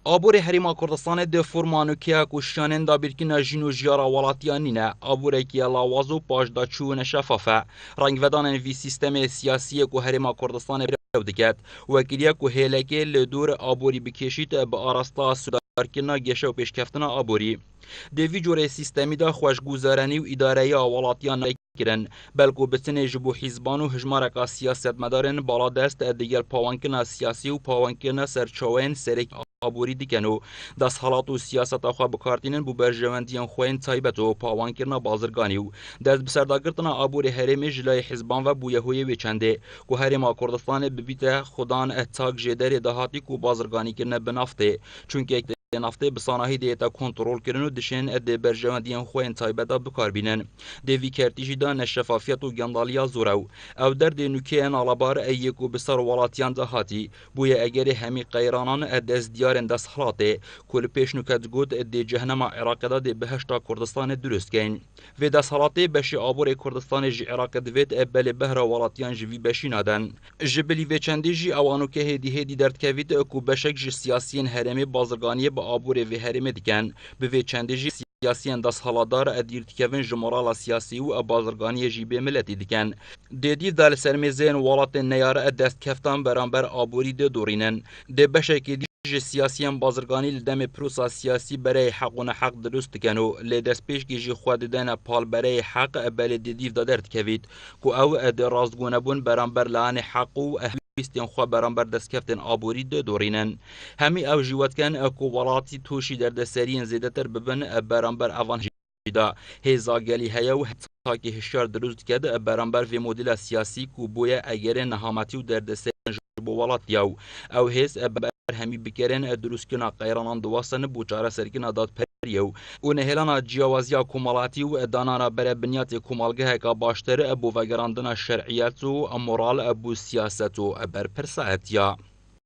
آبور هریما کردستان ده فرمانوکیا کشانن دا بیرکینا جینو جیارا ولاتیانینه آبور کیا لاوازو پاش دا چون شفافه رنگ ودانن وی سیستم سیاسی کو هریما کردستان رو دکت وکیلیا کو هلکه لدور آبوری بکشید به آراستا سودارکنا گشه و پیشکفتنا آبوری دوی جوره سیستمی دا خوشگوزارنی و اداره یا ولاتیان کرن بلکو بسنه جبو حیزبان و هجمارکا سیاست مدارن بالا دست دیگر پاوانکنا سیاسی و پاوانکنا سرچوین سرک آبوری دیکن و دست حالات و سیاست آخوا بکارتینن بو برجواندیان خوین تایبت و پاوانکرنا بازرگانی و دست بسرداگرتنا آبور هرم جلای حزبان و بو یهوی وچنده که هرم کردستان ببیت خودان اتاق جدر دهاتی کو بازرگانی کرنه بنافته چونکه نفته بسانهی دیتا کنترل کردن و دشن اد برجواندیان خوین تایبتا بکار بینن دوی کرتیجی دا نشفافیت و گندالیا زورو او در دنوکی ان علابار ایکو بسر ولاتیان دهاتی بوی اگر همی قیرانان اد از دیارن دست حالاته کل پیش نکت گود اد جهنم عراق دا دی بهشتا کردستان درست کن و دست حالاته بشی آبور کردستان جی عراق دوید ابل بهر ولاتیان جوی بشی نادن جبلی و چندی جی اوانو که هدی درد کوید اکو بشک جی سیاسیین هرمی بازرگانی آبور وی هرمه دیکن به وی چندجی سیاسیان دست حالادار ادیر تکون جمهورال سیاسی و بازرگانی جیبه ملتی دیکن دیدی دال سرمزین ولات نیار دست کفتان برانبر آبوری ده دورینن ده بشکی دی سیاسیان بازرگانی لدم پروسا سیاسی برای حق و حق درست کنو لدست پیش گیجی خود دن پال برای حق بلدیدیف دادرت کوید کو او اد رازگونه بون برانبر لان حق و بیستین خو برانبر دستکفتن آبوری ده دورینن همی او جیوت کن اکو ولاتی توشی در دسرین زیده تر ببن برانبر اوان جدا هیزا گلی هیا و تاکی هشیار دروست کده برانبر وی مدل سیاسی کو بویا اگر نهامتی و در دسرین جبو ولات یاو او هیز بر همی بکرن دروست کنا قیرانان دوستن بوچاره سرکن داد پریو و نهلانا جیاوازیا کومالاتی و دانانا بر بنیات کومالگه کا باشتر ابو وگراندنا شرعیت و امورال ابو سیاست و بر پرسایت یا